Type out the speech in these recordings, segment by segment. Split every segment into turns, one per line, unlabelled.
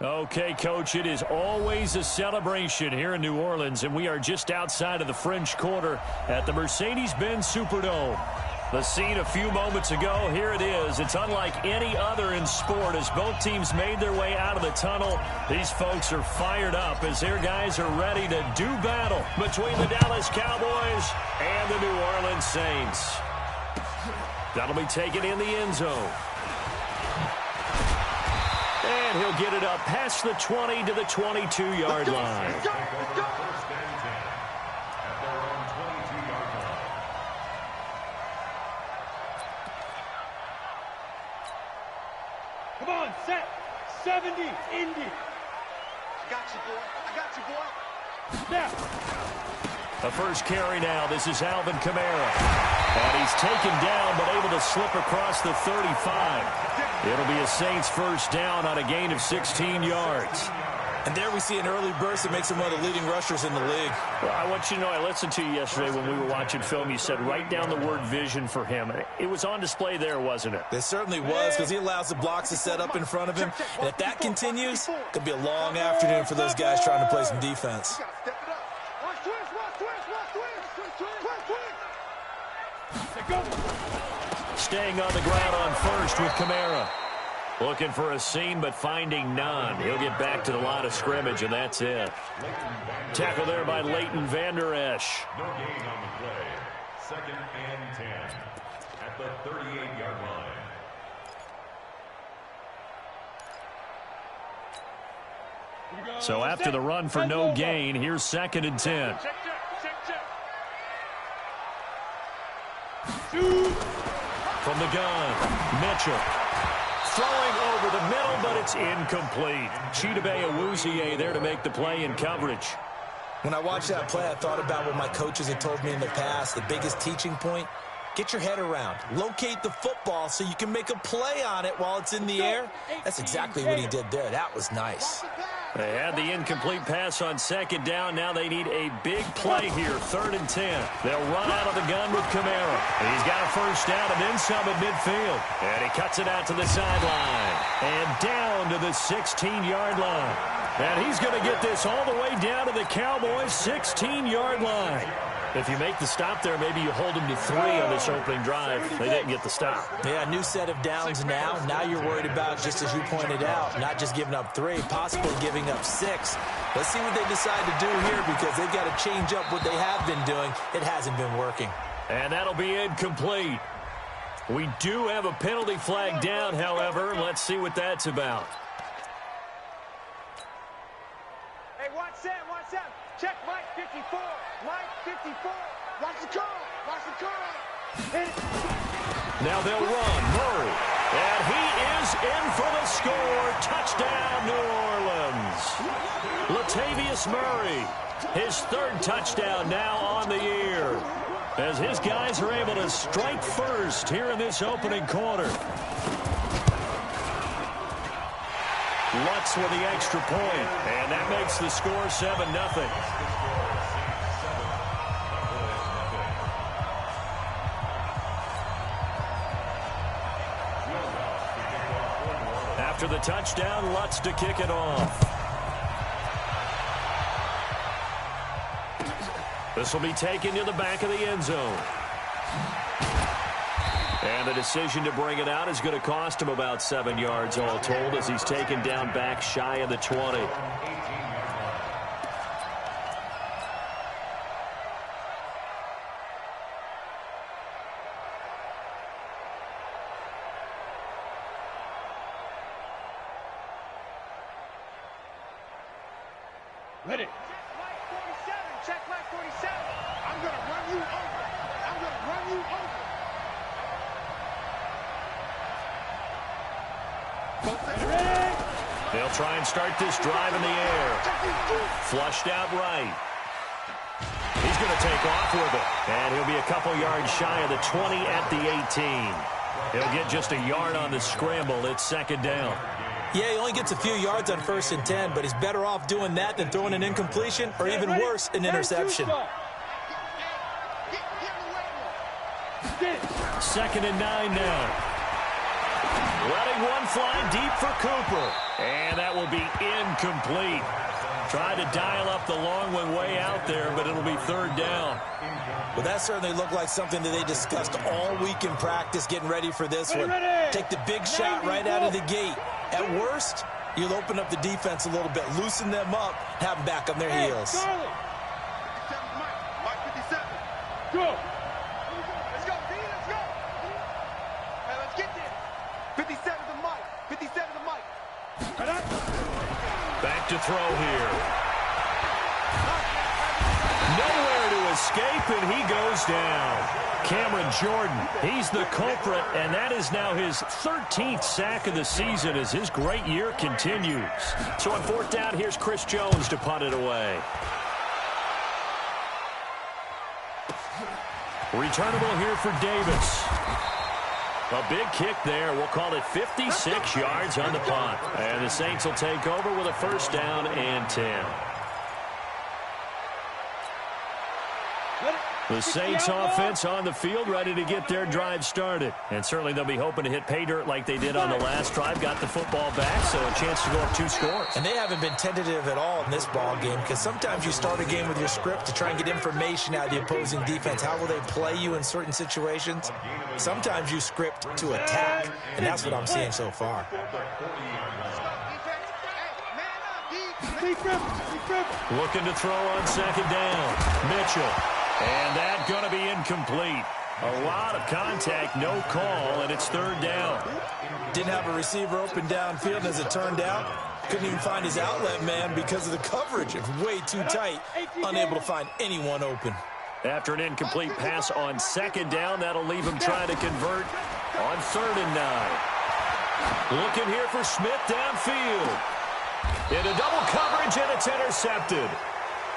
Okay, Coach, it is always a celebration here in New Orleans, and we are just outside of the French Quarter at the Mercedes-Benz Superdome. The scene a few moments ago, here it is. It's unlike any other in sport as both teams made their way out of the tunnel. These folks are fired up as their guys are ready to do battle between the Dallas Cowboys and the New Orleans Saints. That'll be taken in the end zone. And he'll get it up past the 20 to the 22-yard line.
Come on, set. 70, Indy. I got you, boy. Snap.
The first carry now. This is Alvin Kamara. And he's taken down but able to slip across the 35. It'll be a Saints first down on a gain of 16 yards.
And there we see an early burst that makes him one of the leading rushers in the league.
Well, I want you to know, I listened to you yesterday when we were watching film. You said write down the word vision for him. It was on display there, wasn't it?
It certainly was, because he allows the blocks to set up in front of him. And if that continues, it could be a long afternoon for those guys trying to play some defense.
Staying on the ground on first with Kamara. Looking for a seam, but finding none. He'll get back to the line of scrimmage, and that's it. Tackle there by Leighton Vander Esch.
No gain on the play. 2nd and 10 at the 38-yard line.
So after the run for no gain, here's 2nd and 10. From the gun, Mitchell. Throwing over the middle, but it's incomplete. Chidobe Awuzie there to make the play in coverage.
When I watched that play, I thought about what my coaches had told me in the past. The biggest teaching point, get your head around. Locate the football so you can make a play on it while it's in the air. That's exactly what he did there. That was nice.
They had the incomplete pass on 2nd down. Now they need a big play here, 3rd and 10. They'll run out of the gun with Kamara. He's got a first down and then some at midfield. And he cuts it out to the sideline. And down to the 16-yard line. And he's going to get this all the way down to the Cowboys' 16-yard line. If you make the stop there, maybe you hold them to 3 on this opening drive. They didn't get the stop.
Yeah, new set of downs now. Now you're worried about, just as you pointed out, not just giving up 3, possibly giving up 6. Let's see what they decide to do here, because they've got to change up what they have been doing. It hasn't been working.
And that'll be incomplete. We do have a penalty flag down, however. Let's see what that's about.
Hey, watch that. Check Mike 54. Mike 54. Watch the call. Hit it.
Now they'll run. Murray. And he is in for the score. Touchdown, New Orleans. Latavius Murray. His 3rd touchdown now on the year, as his guys are able to strike first here in this opening quarter. Lutz with the extra point, and that makes the score 7-0. After the touchdown, Lutz to kick it off. This will be taken to the back of the end zone. And the decision to bring it out is going to cost him about 7 yards all told, as he's taken down back shy of the 20.
Ready. Check Mike 47. I'm going to run you over.
They'll try and start this drive in the air. Flushed out right. He's going to take off with it. And he'll be a couple yards shy of the 20 at the 18. He'll get just a yard on the scramble. It's 2nd down.
Yeah, he only gets a few yards on 1st and 10, but he's better off doing that than throwing an incompletion, or even worse, an interception.
2nd and 9 now. Letting one fly deep for Cooper. And that will be incomplete. Tried to dial up the long one way out there, but it'll be third down.
Well, that certainly looked like something that they discussed all week in practice, getting ready for this one. Take the big shot right out of the gate. At worst, you'll open up the defense a little bit, loosen them up, have them back on their heels.
57 Mike 57. Go. Let's go, D. Let's go. Hey, let's get there. 57 to Mike. 57 to Mike.
Back to throw here. Nowhere to escape, and he goes down. Cameron Jordan, he's the culprit, and that is now his 13th sack of the season as his great year continues. So on fourth down, here's Chris Jones to punt it away. Returnable here for Davis. A big kick there. We'll call it 56 yards on the punt. And the Saints will take over with a first down and 10. The Saints offense on the field, ready to get their drive started. And certainly they'll be hoping to hit pay dirt like they did on the last drive. Got the football back, so a chance to go up 2 scores.
And they haven't been tentative at all in this ball game, because sometimes you start a game with your script to try and get information out of the opposing defense. How will they play you in certain situations? Sometimes you script to attack, and that's what I'm seeing so far.
Looking to throw on second down. Mitchell. And that's going to be incomplete. A lot of contact, no call, and it's third down.
Didn't have a receiver open downfield as it turned out. Couldn't even find his outlet man because of the coverage. It's way too tight. Unable to find anyone open.
After an incomplete pass on second down, that'll leave him trying to convert on 3rd and 9. Looking here for Smith downfield. Into double coverage, and it's intercepted.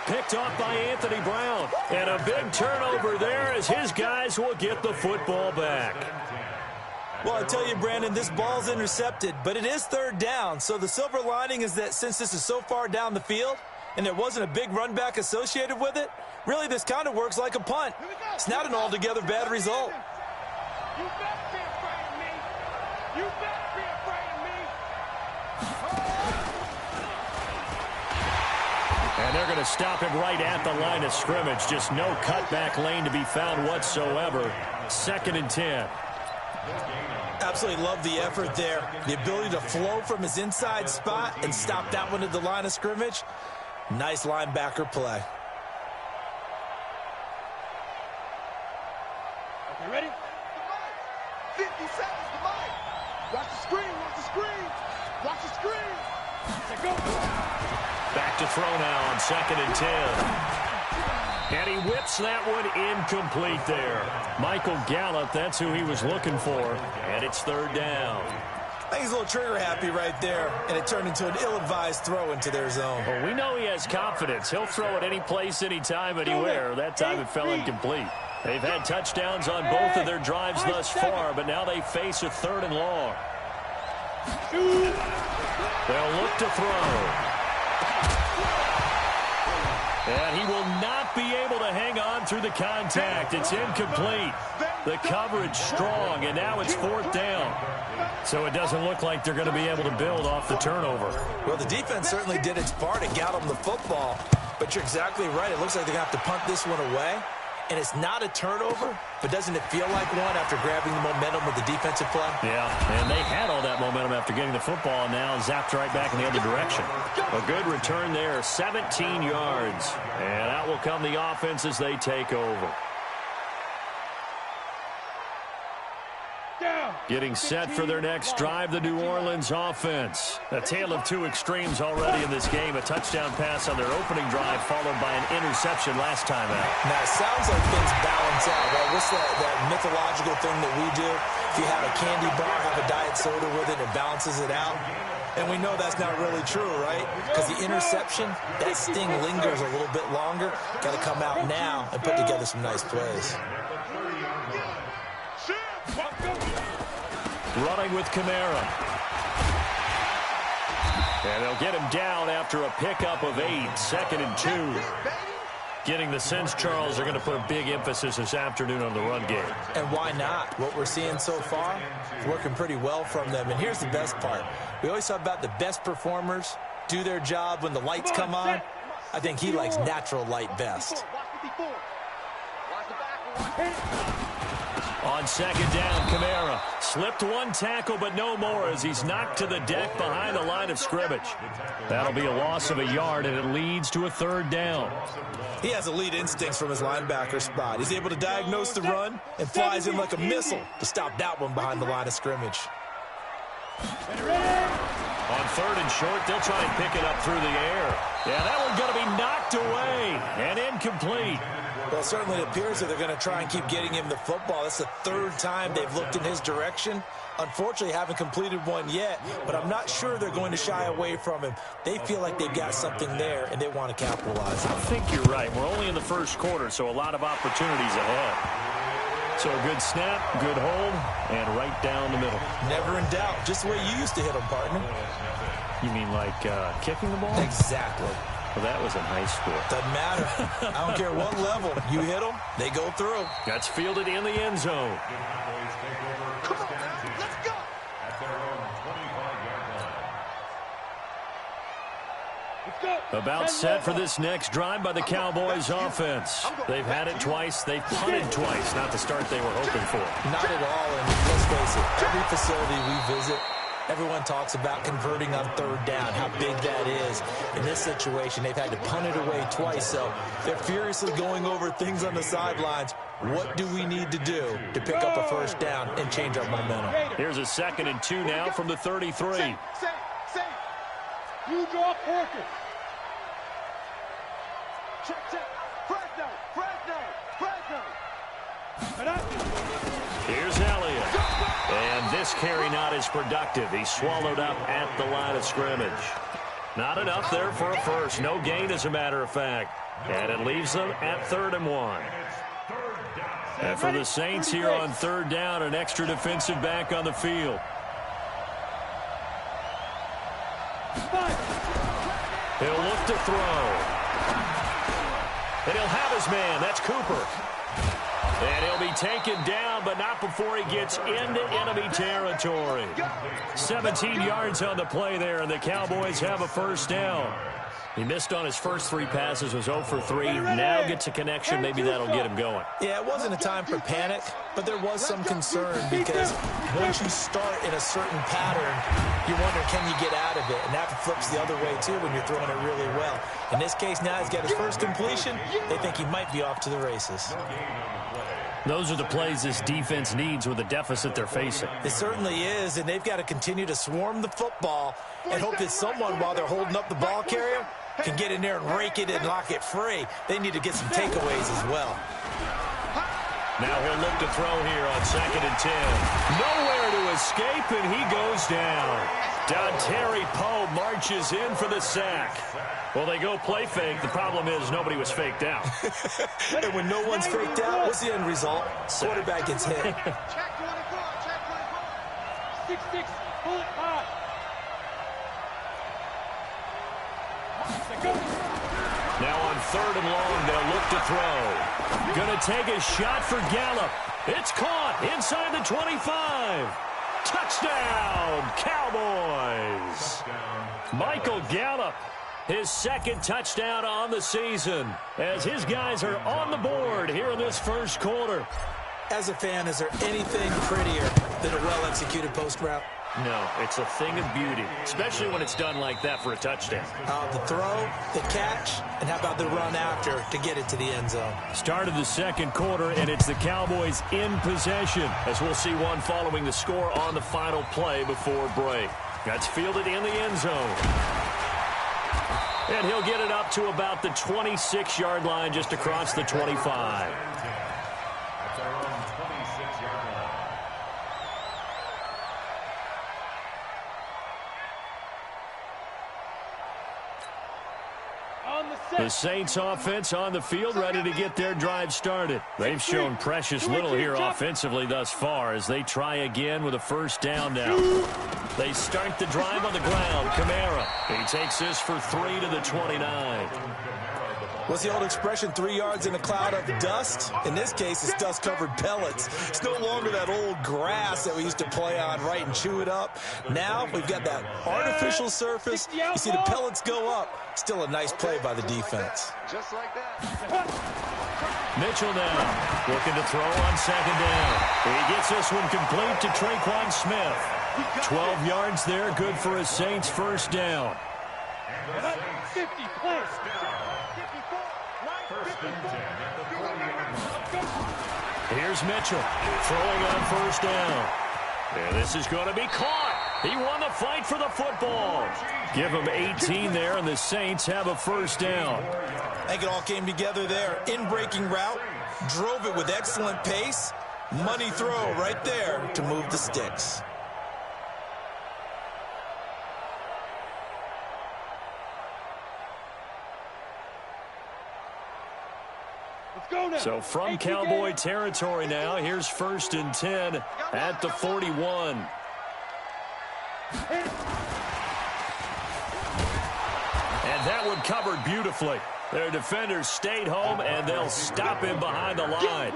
Picked off by Anthony Brown. And a big turnover there as his guys will get the football back.
Well, I tell you, Brandon, this ball's intercepted, but it is third down. So the silver lining is that since this is so far down the field and there wasn't a big run back associated with it, really this kind of works like a punt. It's not an altogether bad result.
You better be afraid of me. You better be afraid of me.
And they're going to stop him right at the line of scrimmage. Just no cutback lane to be found whatsoever. 2nd and 10.
Absolutely love the effort there. The ability to flow from his inside spot and stop that one at the line of scrimmage. Nice linebacker play.
Okay, ready? 50 seconds to Mike. Watch the screen, watch the screen. Watch the screen. Okay, go.
Back to throw now on 2nd and 10. And he whips that one incomplete there. Michael Gallup, that's who he was looking for. And it's third down.
I think he's a little trigger happy right there, and it turned into an ill-advised throw into their zone.
Well, we know he has confidence. He'll throw it any place, anytime, anywhere. That time it fell incomplete. They've had touchdowns on both of their drives thus far, but now they face a 3rd and long. They'll look to throw. And he will not be able to hang on through the contact. It's incomplete. The coverage strong, and now it's 4th down. So it doesn't look like they're going to be able to build off the turnover.
Well, the defense certainly did its part to get them the football. But you're exactly right. It looks like they're going to have to punt this one away. And it's not a turnover, but doesn't it feel like one after grabbing the momentum with the defensive play?
Yeah, and they had all that momentum after getting the football, and now zapped right back in the other direction. A good return there, 17 yards. And out will come the offense as they take over. Getting set for their next drive, the New Orleans offense. A tale of 2 extremes already in this game. A touchdown pass on their opening drive, followed by an interception last time out.
Now, it sounds like things balance out, right? What's that mythological thing that we do? If you have a candy bar, have a diet soda with it, it balances it out. And we know that's not really true, right? Because the interception, that sting lingers a little bit longer. Got to come out now and put together some nice plays.
Running with Kamara. And they'll get him down after a pickup of 8. 2nd and 2. Getting the sense, Charles, they're going to put a big emphasis this afternoon on the run game.
And why not? What we're seeing so far is working pretty well from them. And here's the best part. We always talk about the best performers do their job when the lights come on. I think he likes natural light best.
On second down, Kamara slipped one tackle, but no more as he's knocked to the deck behind the line of scrimmage. That'll be a loss of a yard, and it leads to a third down.
He has elite instincts from his linebacker spot. He's able to diagnose the run and flies in like a missile to stop that one behind the line of scrimmage.
On third and short, they'll try and pick it up through the air. Yeah, that one's going to be knocked away and incomplete.
Well, certainly it appears that they're going to try and keep getting him the football. That's the third time they've looked in his direction. Unfortunately, haven't completed one yet, but I'm not sure they're going to shy away from him. They feel like they've got something there, and they want to capitalize on it.
I think you're right. We're only in the first quarter, so a lot of opportunities ahead. So a good snap, good hold, and right down the middle.
Never in doubt. Just the way you used to hit them, partner.
You mean like kicking the ball?
Exactly.
Well, that was in high school.
Doesn't matter. I don't care what level. You hit them, they go through.
That's fielded in the end zone.
Come on, man. Let's go.
About set for this next drive by the Cowboys offense. They've had it twice. They've punted twice. Not the start they were hoping for.
Not at all, and let's face it, every facility we visit, everyone talks about converting on third down, how big that is. In this situation, they've had to punt it away twice, so they're furiously going over things on the sidelines. What do we need to do to pick up a first down and change our momentum?
Here's a 2nd and 2 now from the 33.
Safe. You draw focus. Check. Fresno.
Here's Elliott. And this carry not as productive. He's swallowed up at the line of scrimmage. Not enough there for a first. No gain, as a matter of fact. And it leaves them at 3rd and 1. And for the Saints here on 3rd down, an extra defensive back on the field. He'll look to throw. And he'll have his man. That's Cooper. And he'll be taken down, but not before he gets into enemy territory. 17 yards on the play there, and the Cowboys have a first down. He missed on his first 3 passes, was 0 for 3. Now gets a connection. Maybe that'll get him going.
Yeah, it wasn't a time for panic, but there was some concern because once you start in a certain pattern, you wonder, can you get out of it? And that flips the other way, too, when you're throwing it really well. In this case, now he's got his first completion. They think he might be off to the races.
Those are the plays this defense needs with the deficit they're facing.
It certainly is, and they've got to continue to swarm the football and hope that someone, while they're holding up the ball carrier, can get in there and rake it and lock it free. They need to get some takeaways as well.
Now he'll look to throw here on 2nd and 10. Nowhere to escape, and he goes down. Dontari Poe marches in for the sack. Well, they go play fake. The problem is nobody was faked out.
And when no one's faked out, what's the end result? Quarterback gets hit.
Check 24. 6-6. Pull it high.
Now on 3rd and long, they'll look to throw. Going to take a shot for Gallup. It's caught inside the 25. Touchdown, Cowboys. Michael Gallup, his 2nd touchdown on the season, as his guys are on the board here in this first quarter.
As a fan, is there anything prettier than a well-executed post route?
No, it's a thing of beauty, especially when it's done like that for a touchdown.
The throw, the catch, and how about the run after to get it to the end zone?
Start of the 2nd quarter, and it's the Cowboys in possession, as we'll see one following the score on the final play before break. That's fielded in the end zone. And he'll get it up to about the 26-yard line, just across the 25. The Saints offense on the field, ready to get their drive started. They've shown precious little here offensively thus far as they try again with a first down now. They start the drive on the ground. Kamara, he takes this for 3 to the 29.
What's the old expression, 3 yards in a cloud of dust? In this case, it's dust-covered pellets. It's no longer that old grass that we used to play on, right, and chew it up. Now we've got that artificial surface. You see the pellets go up. Still a nice play by the defense.
Just like that.
Mitchell now looking to throw on second down. He gets this one complete to Traquan Smith. 12 yards there, good for a Saints first down.
50 plus.
Here's Mitchell throwing on first down. And this is going to be caught. He won the fight for the football. Give him 18 there, and the Saints have a first down.
I think it all came together there. In-breaking route, drove it with excellent pace. Money throw right there to move the sticks.
So from Cowboy territory now, here's 1st and 10 at the 41. And that one covered beautifully. Their defenders stayed home, and they'll stop him behind the line.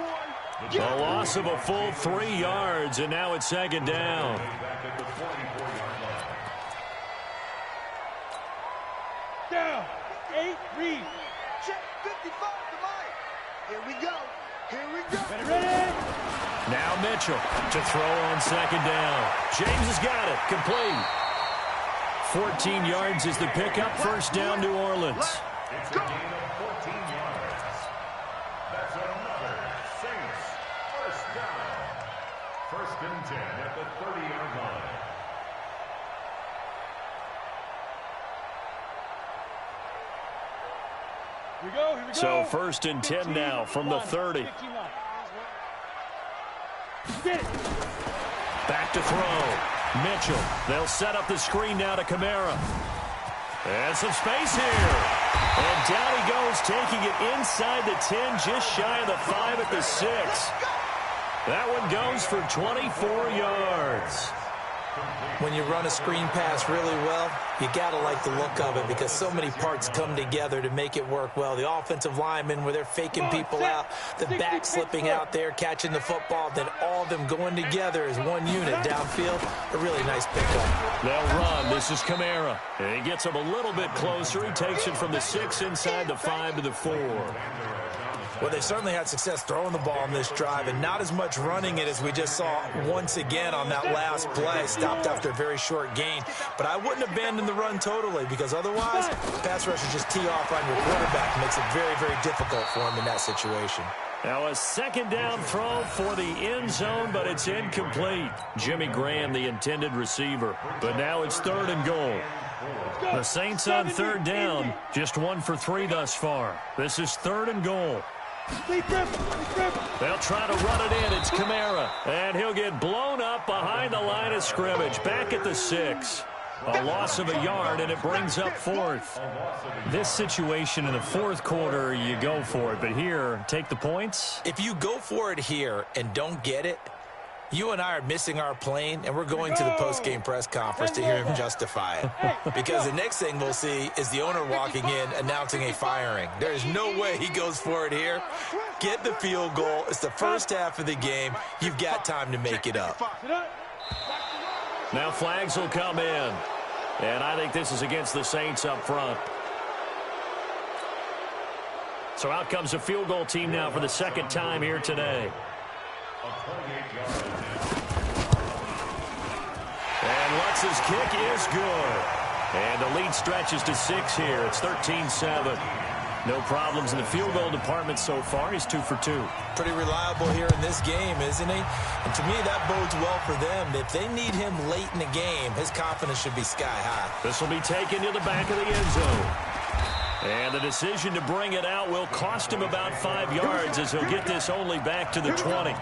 A loss of a full 3 yards, and now it's second down.
Down. 8 read. Check 55 to Mike. Here we go. Here we go. Ready.
Now Mitchell to throw on second down. James has got it. Complete. 14 yards is the pickup. First down, New Orleans.
It's a gain of 14 yards. That's another Saints first down. 1st and 10 at the 30-yard line.
Here we go.
So 1st and 10 now from the 30. Back to throw. Mitchell. They'll set up the screen now to Kamara. And some space here. And down he goes, taking it inside the 10, just shy of the 5 at the 6. That one goes for 24 yards.
When you run a screen pass really well, you got to like the look of it because so many parts come together to make it work well. The offensive linemen where they're faking people out, the back slipping out there, catching the football, then all of them going together as one unit downfield. A really nice pickup.
They'll run. This is Kamara. And he gets him a little bit closer. He takes it from the 6 inside the 5 to the 4.
Well, they certainly had success throwing the ball in this drive and not as much running it as we just saw once again on that last play. Stopped after a very short gain. But I wouldn't abandon the run totally because otherwise, pass rushers just tee off on your quarterback. Makes it very, very difficult for him in that situation.
Now a second down throw for the end zone, but it's incomplete. Jimmy Graham, the intended receiver. But now it's 3rd and goal. The Saints on 3rd down, just 1 for 3 thus far. This is 3rd and goal. They'll try to run it in. It's Kamara. And he'll get blown up behind the line of scrimmage. Back at the 6. A loss of a yard, and it brings up 4th. This situation in the 4th quarter, you go for it. But here, take the points.
If you go for it here and don't get it, you and I are missing our plane, and we're going to the post-game press conference to hear him justify it. Because the next thing we'll see is the owner walking in announcing a firing. There is no way he goes for it here. Get the field goal. It's the first half of the game. You've got time to make it up.
Now flags will come in. And I think this is against the Saints up front. So out comes the field goal team now for the 2nd time here today. And Lutz's kick is good. And the lead stretches to 6 here. It's 13-7. No problems in the field goal department so far. He's 2 for 2.
Pretty reliable here in this game, isn't he? And to me, that bodes well for them. If they need him late in the game, his confidence should be sky high.
This will be taken to the back of the end zone. And the decision to bring it out will cost him about 5 yards as he'll get this only back to the 20.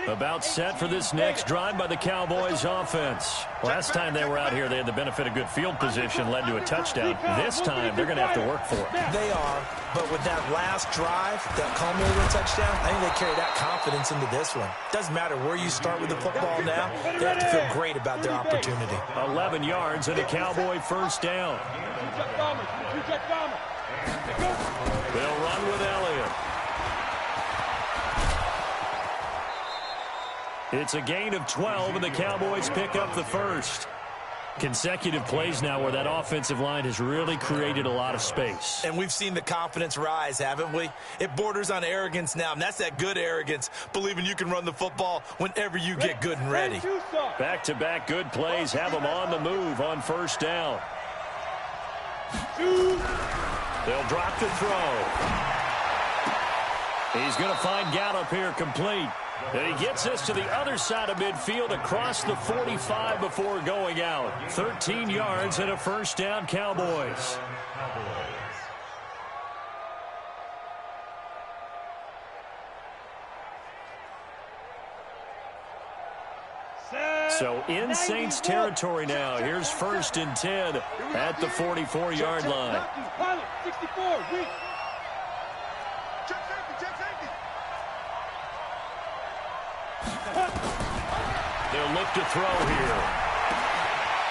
About set for this next drive by the Cowboys offense. Last time they were out here, they had the benefit of good field position, led to a touchdown. This time, they're going to have to work for it.
They are, but with that last drive, that culminated in a touchdown, I think they carry that confidence into this one. Doesn't matter where you start with the football now, they have to feel great about their opportunity.
11 yards and a Cowboy first down. They'll run with Elliott. It's a gain of 12, and the Cowboys pick up the first. Consecutive plays now where that offensive line has really created a lot of space.
And we've seen the confidence rise, haven't we? It borders on arrogance now, and that's that good arrogance, believing you can run the football whenever you get good and ready.
Back-to-back good plays have them on the move on first down. They'll drop the throw. He's going to find Gallup here complete. And he gets us to the other side of midfield across the 45 before going out. 13 yards and a first down, Cowboys. So in Saints territory now. Here's 1st and 10 at the 44-yard line.
64, weak. Check safety.
They'll look to throw here.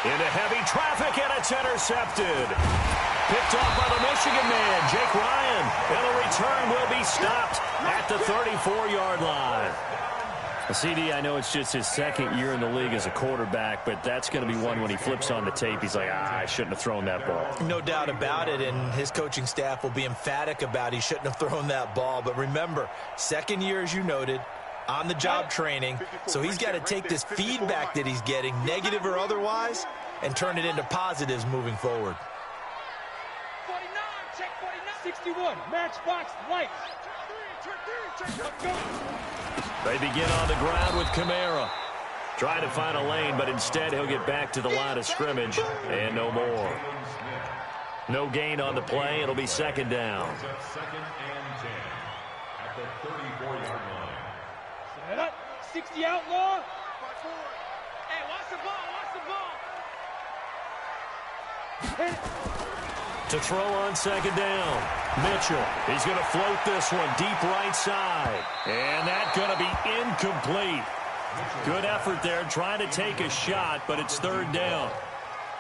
Into heavy traffic, and it's intercepted. Picked off by the Michigan man, Jake Ryan. And the return will be stopped at the 34-yard line. CD, I know it's just his second year in the league as a quarterback, but that's going to be one when he flips on the tape. He's like, I shouldn't have thrown that ball.
No doubt about it, and his coaching staff will be emphatic about he shouldn't have thrown that ball. But remember, second year, as you noted, on-the-job training, so he's got to take this feedback that he's getting, negative or otherwise, and turn it into positives moving forward.
49, check 49. 61, matchbox lights.
They begin on the ground with Kamara. Trying to find a lane, but instead he'll get back to the line of scrimmage, and no more. No gain on the play. It'll be second down.
Second and 10 at the 34-yard line.
Set up. 60 outlaw. Hey, watch the ball.
To throw on second down. Mitchell, he's going to float this one deep right side. And that's going to be incomplete. Good effort there, trying to take a shot, but it's third down.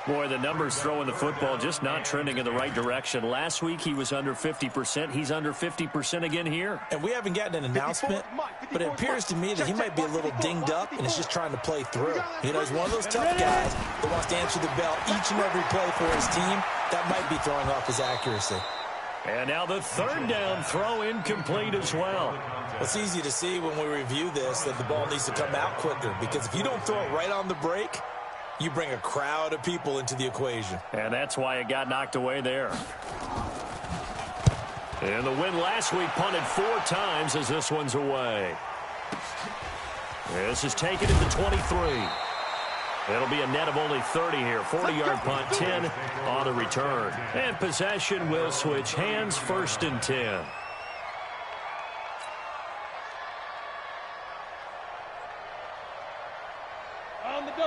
Boy, the numbers throwing the football just not trending in the right direction. Last week he was under 50%. He's under 50% again here.
And we haven't gotten an announcement, but it appears to me that he might be a little dinged up and is just trying to play through. You know, he's one of those tough guys that wants to answer the bell each and every play for his team. That might be throwing off his accuracy.
And now the third down throw incomplete as well.
It's easy to see when we review this that the ball needs to come out quicker, because if you don't throw it right on the break, you bring a crowd of people into the equation.
And that's why it got knocked away there. And the win last week punted 4 times as this one's away. This is taken at the 23. It'll be a net of only 30 here. 40-yard punt, 10 on the return. And possession will switch hands, 1st and 10.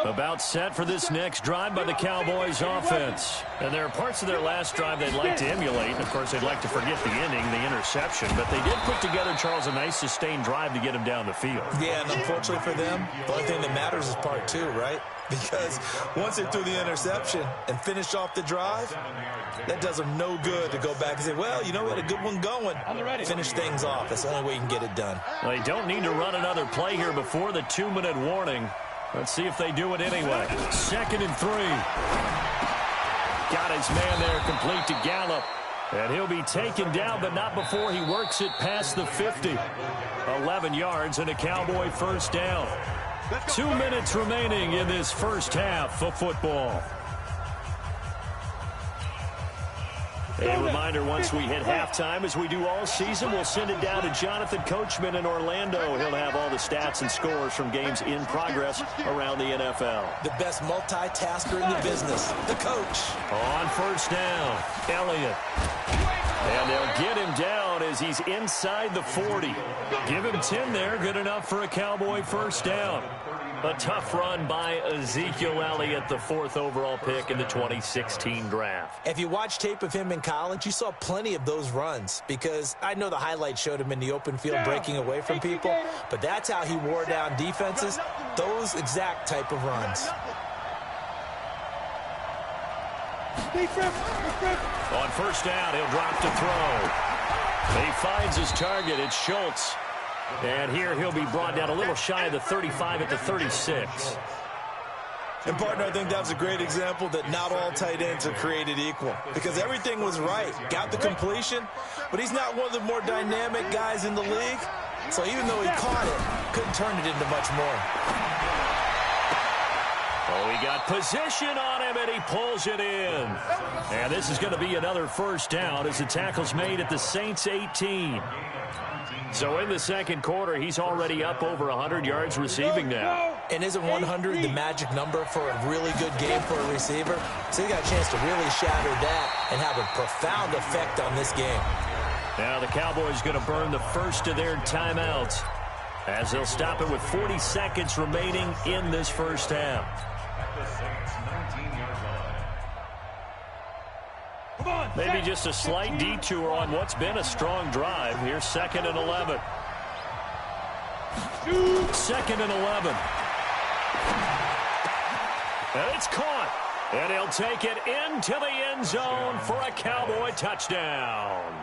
About set for this next drive by the Cowboys offense. And there are parts of their last drive they'd like to emulate. And, of course, they'd like to forget the inning, the interception. But they did put together, Charles, a nice sustained drive to get him down the field.
Yeah, and unfortunately for them, the only thing that matters is part 2, right? Because once they threw the interception and finished off the drive, that does them no good to go back and say, well, you know, we had a good one going. Finish things off. That's the only way you can get it done.
Well, they don't need to run another play here before the 2-minute warning. Let's see if they do it anyway. 2nd and 3. Got his man there complete to Gallup. And he'll be taken down, but not before he works it past the 50. 11 yards and a Cowboy first down. 2 minutes remaining in this first half of football. A reminder, once we hit halftime, as we do all season, we'll send it down to Jonathan Coachman in Orlando. He'll have all the stats and scores from games in progress around the NFL.
The best multitasker in the business, the coach.
On first down, Elliott. And they'll get him down down as he's inside the 40. Give him 10 there. Good enough for a Cowboy first down. A tough run by Ezekiel Elliott, the 4th overall pick in the 2016 draft.
If you watch tape of him in college, you saw plenty of those runs because I know the highlights showed him in the open field breaking away from people, but that's how he wore down defenses, those exact type of runs.
On first down, he'll drop to throw. He finds his target. It's Schultz. And here he'll be brought down a little shy of the 35 at the 36.
And, partner, I think that was a great example that not all tight ends are created equal because everything was right. Got the completion, but he's not one of the more dynamic guys in the league. So even though he caught it, couldn't turn it into much more.
Oh, he got position on him, and he pulls it in. And this is going to be another first down as the tackle's made at the Saints 18. So in the second quarter, he's already up over 100 yards receiving now.
And isn't 100 the magic number for a really good game for a receiver? So he got a chance to really shatter that and have a profound effect on this game.
Now the Cowboys going to burn the first of their timeouts as they'll stop it with 40 seconds remaining in this first half. Maybe just a slight detour on what's been a strong drive. Here's 2nd and 11. 2nd and 11. And it's caught. And he'll take it into the end zone for a Cowboy touchdown.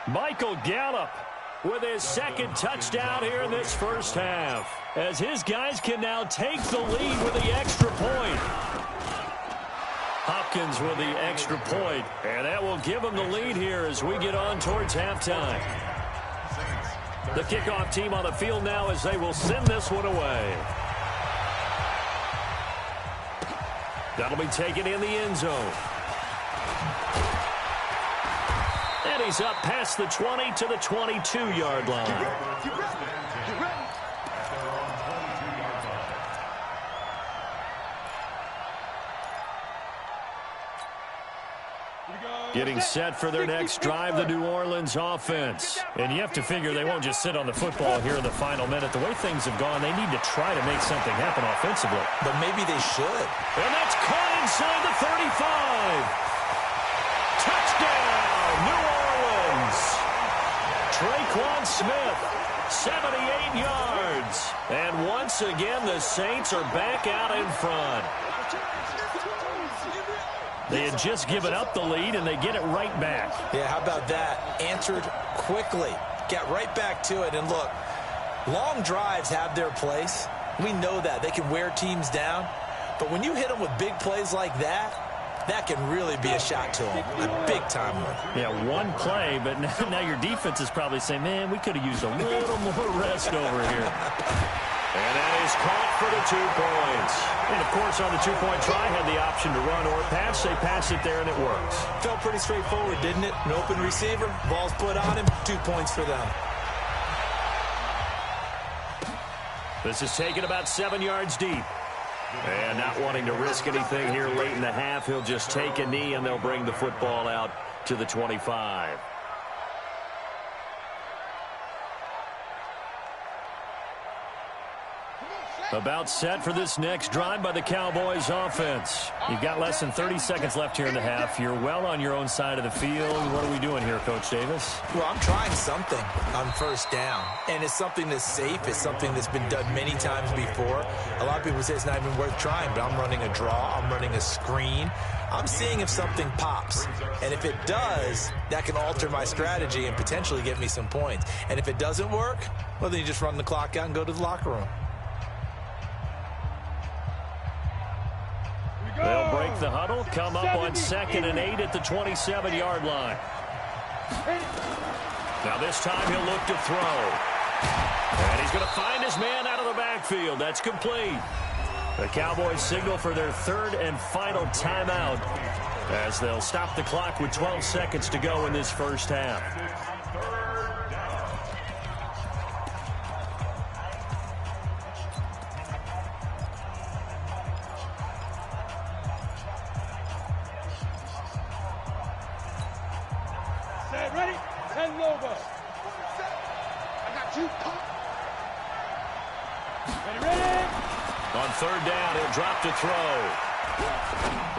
Michael Gallup with his 2nd touchdown here in this first half, as his guys can now take the lead with the extra point. Hopkins with the extra point, and that will give him the lead here as we get on towards halftime. The kickoff team on the field now as they will send this one away. That'll be taken in the end zone. And he's up past the 20 to the 22-yard line. Getting set for their next drive, the New Orleans offense. And you have to figure they won't just sit on the football here in the final minute. The way things have gone, they need to try to make something happen offensively.
But maybe they should.
And that's caught inside the 35. Touchdown, New Orleans. Traquan Smith, 78 yards. And once again, the Saints are back out in front. They had just given up the lead, and they get it right back.
Yeah, how about that? Answered quickly. Get right back to it. And look, long drives have their place. We know that. They can wear teams down. But when you hit them with big plays like that, that can really be a shot to them. A big-time one.
Yeah, one play, but now your defense is probably saying, man, we could have used a little more rest over here. And that is caught for the 2 points. And, of course, on the 2-point try, had the option to run or pass. They pass it there, and it works.
Felt pretty straightforward, didn't it? An open receiver, ball's put on him, 2 points for them.
This is taken about 7 yards deep. And not wanting to risk anything here late in the half, he'll just take a knee, and they'll bring the football out to the 25. About set for this next drive by the Cowboys offense. You've got less than 30 seconds left here in the half. You're well on your own side of the field. What are we doing here, Coach Davis?
Well, I'm trying something on first down. And it's something that's safe. It's something that's been done many times before. A lot of people say it's not even worth trying, but I'm running a draw. I'm running a screen. I'm seeing if something pops. And if it does, that can alter my strategy and potentially get me some points. And if it doesn't work, well, then you just run the clock out and go to the locker room.
They'll break the huddle, come up on 2nd and 8 at the 27-yard line. Now this time he'll look to throw. And he's going to find his man out of the backfield. That's complete. The Cowboys signal for their 3rd and final timeout as they'll stop the clock with 12 seconds to go in this first half.
Red logo. I got you. Ready.
On third down, he'll drop to throw.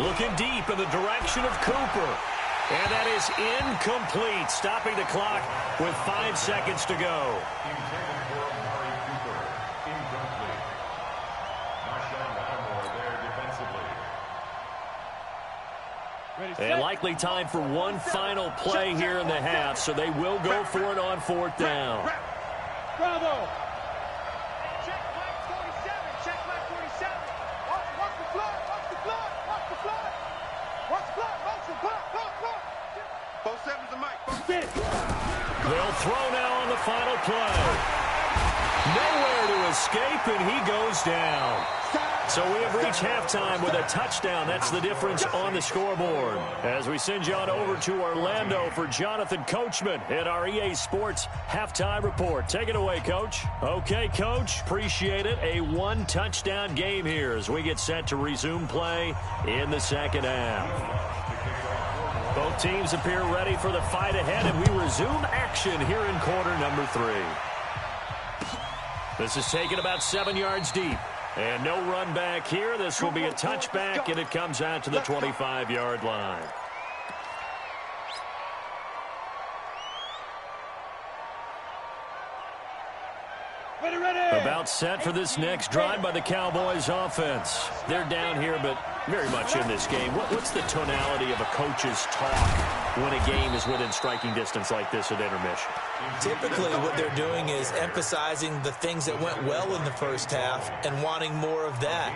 Looking deep in the direction of Cooper. And that is incomplete, stopping the clock with 5 seconds to go.
Intended for Amari Cooper. Incomplete. Marshawn Lattimore there defensively.
And likely time for one final play here in the half, so they will go for it on fourth down.
Bravo. Check flag 47. Check flag 47. Watch the flag. Watch the flag. Watch the flag. Watch the flag. Watch the flag. Both sevens and Mike.
They'll throw now on the final play. Nowhere to escape, and he goes down. So we have reached halftime with a touchdown. That's the difference on the scoreboard. As we send you on over to Orlando for Jonathan Coachman at our EA Sports Halftime Report. Take it away, Coach. Okay, Coach. Appreciate it. A one-touchdown game here as we get set to resume play in the second half. Both teams appear ready for the fight ahead, and we resume action here in quarter number 3. This is taken about 7 yards deep. And no run back here. This will be a touchback, and it comes out to the 25-yard line. About set for this next drive by the Cowboys offense. They're down here, but very much in this game. What's the tonality of a coach's talk when a game is within striking distance like this at intermission?
Typically, what they're doing is emphasizing the things that went well in the first half and wanting more of that.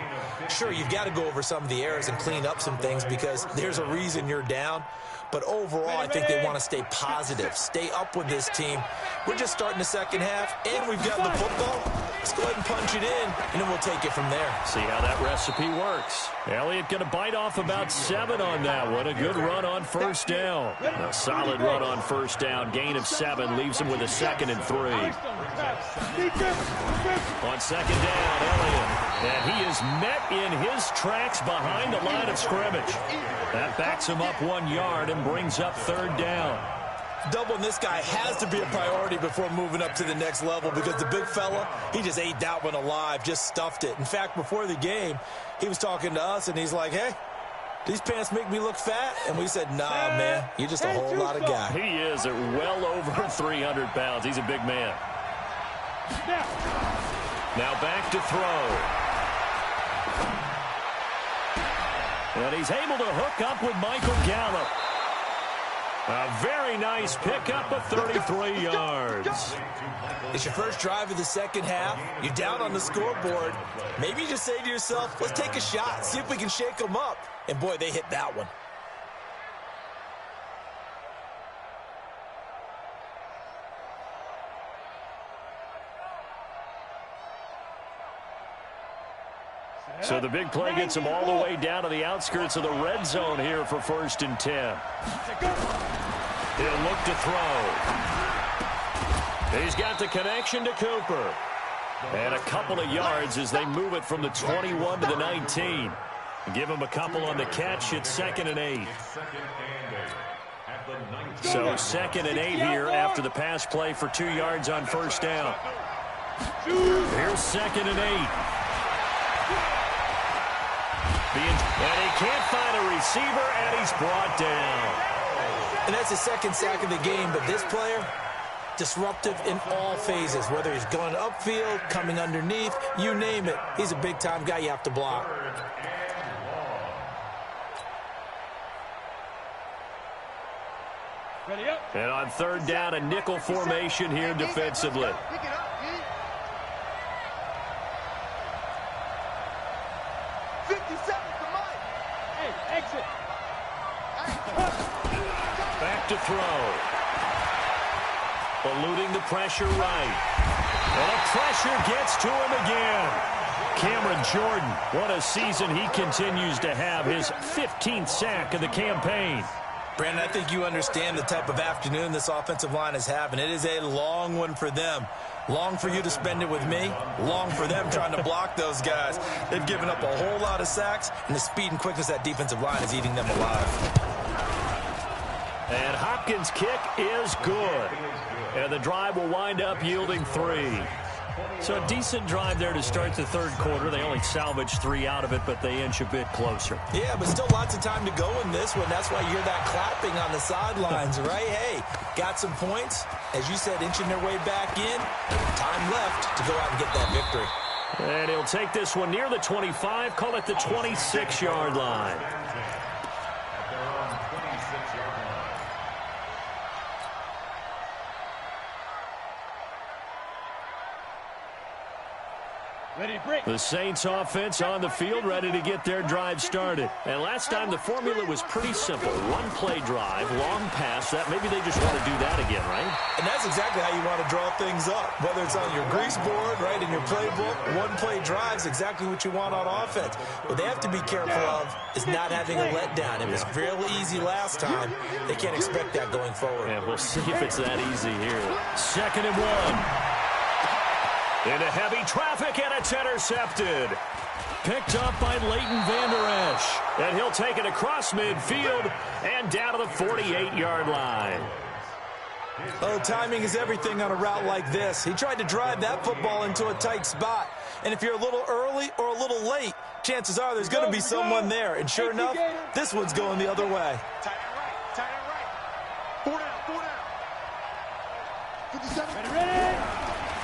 Sure, you've got to go over some of the errors and clean up some things because there's a reason you're down. But overall, I think they want to stay positive, stay up with this team. We're just starting the second half, and we've got the football. Let's go ahead and punch it in, and then we'll take it from there.
See how that recipe works. Elliott going to bite off about 7 on that one. A good run on first down. A solid run on first down. Gain of 7 leaves him with a 2nd and 3. On second down, Elliott. And he is met in his tracks behind the line of scrimmage. That backs him up 1 yard and brings up third down.
Doubling this guy has to be a priority before moving up to the next level because the big fella, he just ate that one alive, just stuffed it. In fact, before the game, he was talking to us, and he's like, hey, these pants make me look fat? And we said, nah, man, you're just a whole lot of guy.
He is at well over 300 pounds. He's a big man. Now back to throw. And he's able to hook up with Michael Gallup. A very nice pickup of 33 yards.
It's your first drive of the second half. You're down on the scoreboard. Maybe you just say to yourself, let's take a shot, see if we can shake them up. And, boy, they hit that one.
So the big play gets him all the way down to the outskirts of the red zone here for 1st and 10. He'll look to throw. He's got the connection to Cooper. And a couple of yards as they move it from the 21 to the 19. Give him a couple on the catch. It's 2nd and 8. So 2nd and 8 here after the pass play for 2 yards on first down. Here's 2nd and 8. And he can't find a receiver, and he's brought down.
And that's his 2nd sack of the game, but this player, disruptive in all phases, whether he's going upfield, coming underneath, you name it. He's a big-time guy you have to block.
And on third down, a nickel formation here defensively. Back to throw. Eluding the pressure right. And the pressure gets to him again. Cameron Jordan, what a season he continues to have. His 15th sack of the campaign.
Brandon, I think you understand the type of afternoon this offensive line is having. It is a long one for them. Long for you to spend it with me. Long for them trying to block those guys. They've given up a whole lot of sacks, and the speed and quickness of that defensive line is eating them alive.
And Hopkins' kick is good. And the drive will wind up yielding 3. So a decent drive there to start the third quarter. They only salvaged 3 out of it, but they inch a bit closer.
Yeah, but still lots of time to go in this one. That's why you hear that clapping on the sidelines, right? Hey, got some points. As you said, inching their way back in. Time left to go out and get that victory.
And he'll take this one near the 25, call it the 26-yard line. The Saints offense on the field, ready to get their drive started. And last time the formula was pretty simple. One-play drive, long pass. That maybe they just want to do that again, right?
And that's exactly how you want to draw things up. Whether it's on your grease board, right, in your playbook, one-play drive is exactly what you want on offense. What they have to be careful of is not having a letdown. It was fairly easy last time. They can't expect that going forward.
Yeah, we'll see if it's that easy here. 2nd and 1. Into heavy traffic, and it's intercepted. Picked up by Leighton Vander Esch. And he'll take it across midfield and down to the 48-yard line.
Oh, timing is everything on a route like this. He tried to drive that football into a tight spot. And if you're a little early or a little late, chances are there's going to be someone there. And sure enough, this one's going the other way.
Tight end right. 4 down. 57. Ready.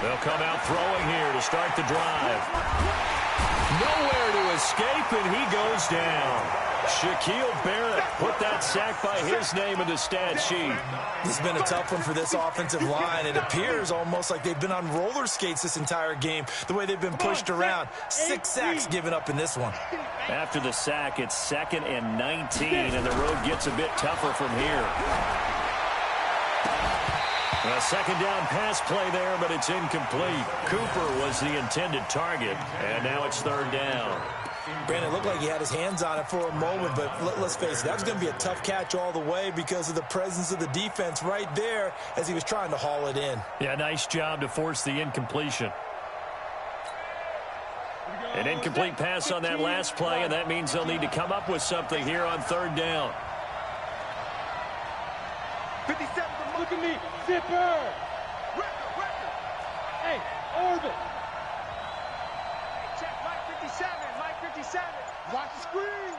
They'll come out throwing here to start the drive. Nowhere to escape, and he goes down. Shaquille Barrett put that sack by his name in the stat sheet.
This has been a tough one for this offensive line. It appears almost like they've been on roller skates this entire game, the way they've been pushed around. 6 sacks given up in this one.
After the sack, it's 2nd and 19, and the road gets a bit tougher from here. A second down pass play there, but it's incomplete. Cooper was the intended target, and now it's 3rd down.
Brandon, it looked like he had his hands on it for a moment, but let's face it, that was going to be a tough catch all the way because of the presence of the defense right there as he was trying to haul it in.
Yeah, nice job to force the incompletion. An incomplete pass on that last play, and that means they'll need to come up with something here on 3rd down.
57. Look at me. Zipper. Record. Hey, Orbit. Hey, check Mike 57. Mike 57. Watch the screen.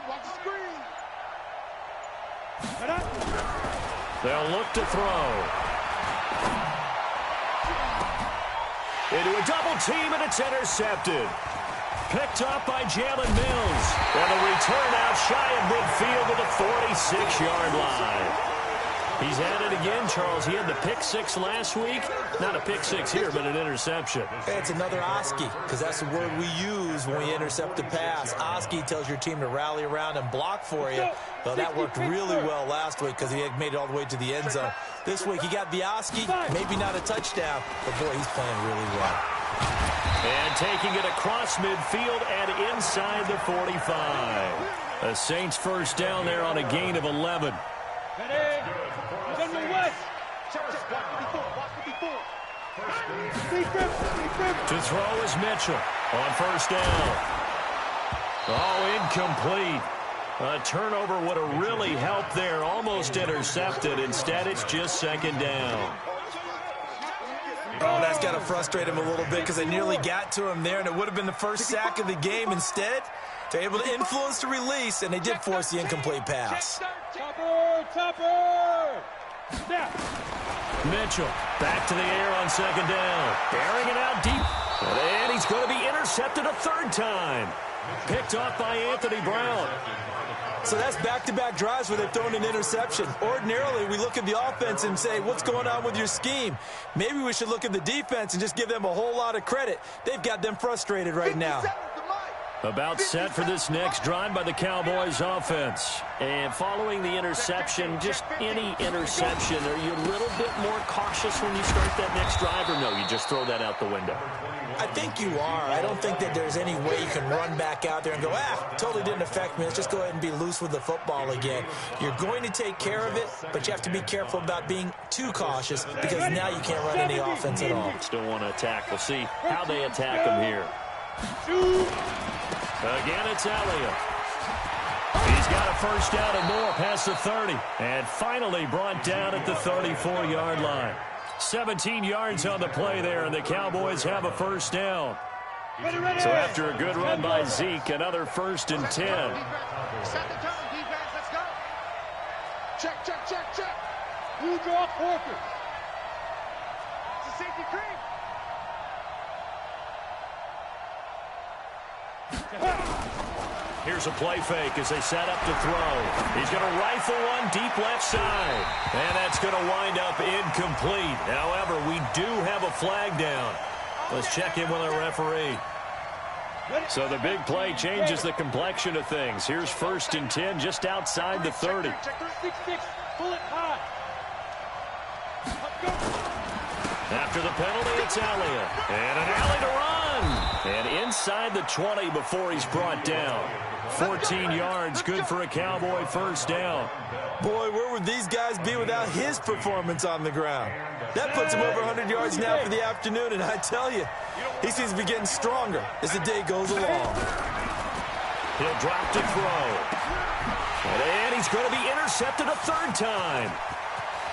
They'll look to throw. Into a double team, and it's intercepted. Picked up by Jalen Mills. And a return out shy of midfield to the 46-yard line. He's at it again, Charles. He had the pick 6 last week. Not a pick 6 here, but an interception.
Hey, it's another Oski, because that's the word we use when we intercept a pass. Oski tells your team to rally around and block for you. Well, that worked really well last week because he had made it all the way to the end zone. This week, he got the Oski, maybe not a touchdown, but boy, he's playing really well.
And taking it across midfield and inside the 45. The Saints first down there on a gain of 11. To throw is Mitchell on 1st down. Oh, incomplete. A turnover would have really helped there. Almost intercepted. Instead, it's just 2nd down.
Oh, that's got to frustrate him a little bit because they nearly got to him there, and it would have been the first sack of the game. Instead, they're able to influence the release, and they did force the incomplete pass.
Topper! Snap!
Mitchell back to the air on 2nd down. Bearing it out deep. And he's going to be intercepted a 3rd time. Picked off by Anthony Brown.
So that's back-to-back drives where they've thrown an interception. Ordinarily, we look at the offense and say, what's going on with your scheme? Maybe we should look at the defense and just give them a whole lot of credit. They've got them frustrated right now.
About set for this next drive by the Cowboys offense. And following the interception, just any interception, are you a little bit more cautious when you start that next drive, or no, you just throw that out the window?
I think you are. I don't think that there's any way you can run back out there and go, totally didn't affect me. Let's just go ahead and be loose with the football again. You're going to take care of it, but you have to be careful about being too cautious because now you can't run any offense at all.
Still want to attack. We'll see how they attack them here. Again, it's Elliott. He's He's got a first down and more past the 30. And finally brought down at the 34-yard line. 17 yards on the play there, and the Cowboys have a first down. So after a good run by Zeke, another 1st and 10.
Set the turn, defense. Let's go. Check, check, check, check. Who draw Porter? It's a safety cream.
Here's a play fake as they set up to throw. He's going to rifle one deep left side. And that's going to wind up incomplete. However, we do have a flag down. Let's check in with our referee. So the big play changes the complexion of things. Here's 1st and 10 just outside the 30. After the penalty, it's Elliott. And an alley to run. And inside the 20 before he's brought down. 14 yards, good for a Cowboy first down.
Boy, where would these guys be without his performance on the ground? That puts him over 100 yards now for the afternoon, and I tell you, he seems to be getting stronger as the day goes along.
He'll drop to throw. And he's going to be intercepted a 3rd time.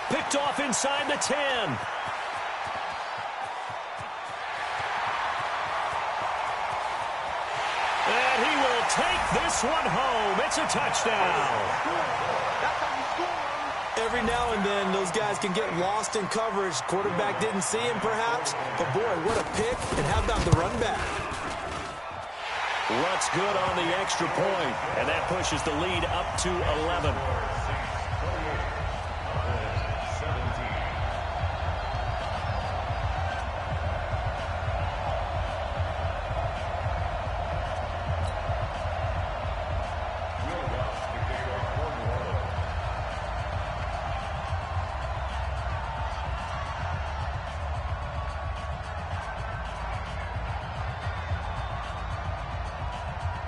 Picked off inside the 10. And he will take this one home. It's a touchdown.
Every now and then, those guys can get lost in coverage. Quarterback didn't see him, perhaps. But, boy, what a pick. And how about the run back?
Rutt's good on the extra point. And that pushes the lead up to 11.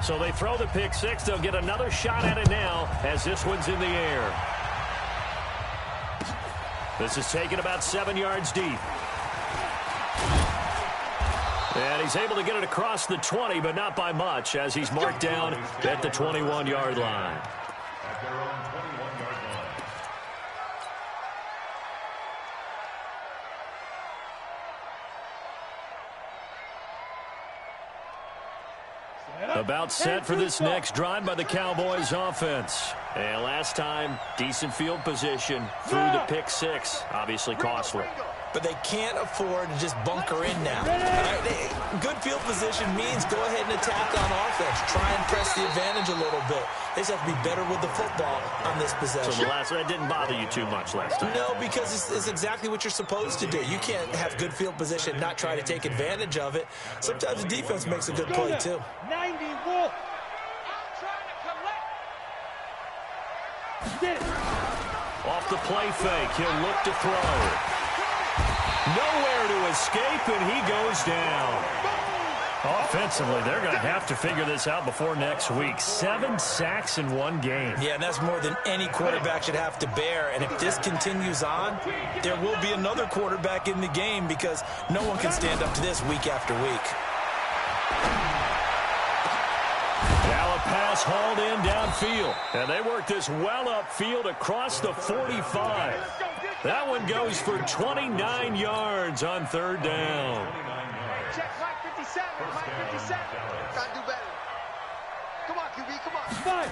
So they throw the pick six. They'll get another shot at it now as this one's in the air. This is taken about 7 yards deep. And he's able to get it across the 20, but not by much as he's marked down at the 21-yard line.
At their own 21-yard line.
About set for this next drive by the Cowboys offense. And last time, decent field position through the pick six. Obviously costly.
But they can't afford to just bunker in now. Right? Good field position means go ahead and attack on offense. Try and press the advantage a little bit. They just have to be better with the football on this possession.
So the last one didn't bother you too much last time?
No, because it's exactly what you're supposed to do. You can't have good field position and not try to take advantage of it. Sometimes the defense makes a good play, too.
90 Wolf. I'm trying to collect. Get it.
Off the play fake, he'll look to throw. Nowhere to escape, and he goes down. Offensively, they're going to have to figure this out before next week. 7 sacks in one game.
Yeah, and that's more than any quarterback should have to bear. And if this continues on, there will be another quarterback in the game because no one can stand up to this week after week.
Now a pass hauled in downfield. And they work this well upfield across the 45. That one goes for 29 yards on third down.
Check Mike 57. Mike 57. Gotta do better. Come on, QB. Come on. Fine.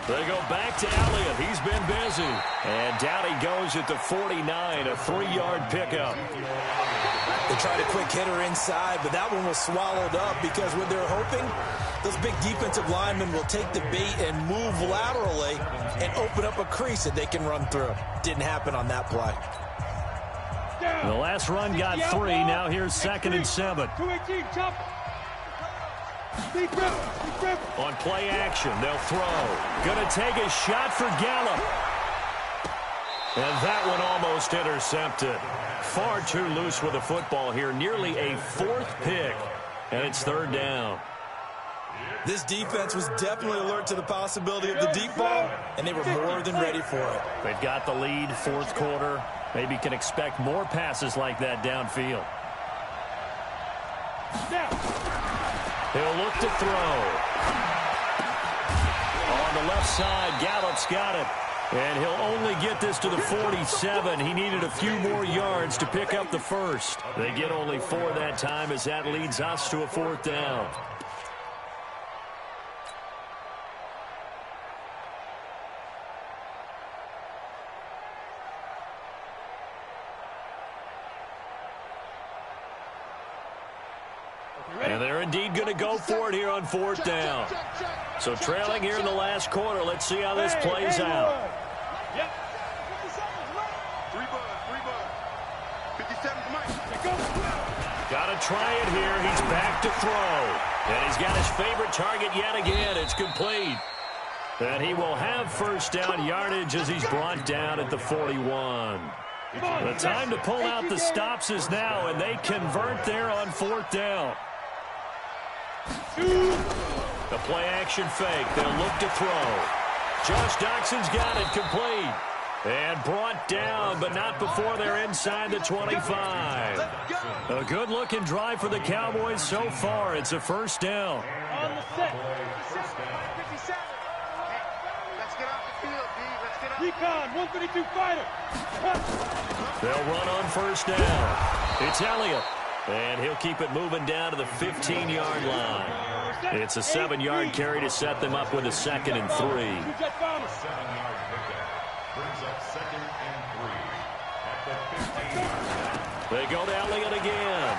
They go back to Elliott. He's been busy. And down he goes at the 49, a 3-yard pickup.
They tried a quick hitter inside, but that one was swallowed up because what they're hoping, those big defensive linemen will take the bait and move laterally and open up a crease that they can run through. Didn't happen on that play.
The last run got 3. Now here's 2nd and 7.
218, jump.
On play action, they'll throw. Gonna take a shot for Gallup. And that one almost intercepted. Far too loose with the football here. Nearly a 4th pick. And it's 3rd down.
This defense was definitely alert to the possibility of the deep ball, and they were more than ready for it.
They've got the lead, 4th quarter. Maybe can expect more passes like that downfield. He'll look to throw. On the left side. Gallup's got it. And he'll only get this to the 47. He needed a few more yards to pick up the first. They get only 4 that time as that leads us to a 4th down. And they're indeed going to go for it here on 4th down. So trailing here in the last quarter. Let's see how this plays out.
Yep. 57's Mike.
Got to try it here. He's back to throw. And he's got his favorite target yet again. It's complete. And he will have 1st down yardage as he's brought down at the 41. The time to pull out the stops is now, and they convert there on 4th down. The play action fake. They'll look to throw. Josh Doxson's got it complete. And brought down, but not before they're inside the 25. A good-looking drive for the Cowboys so far. It's a 1st down.
On the set. 57. Let's get off the field, D. Let's get off. Recon, 152 fighter.
They'll run on 1st down. It's Elliott. And he'll keep it moving down to the 15-yard line. It's a 7-yard carry to set them up with a 2nd and 3.
7-yard pickup brings up 2nd and 3 at the 15-yard line.
They go to Elliott again.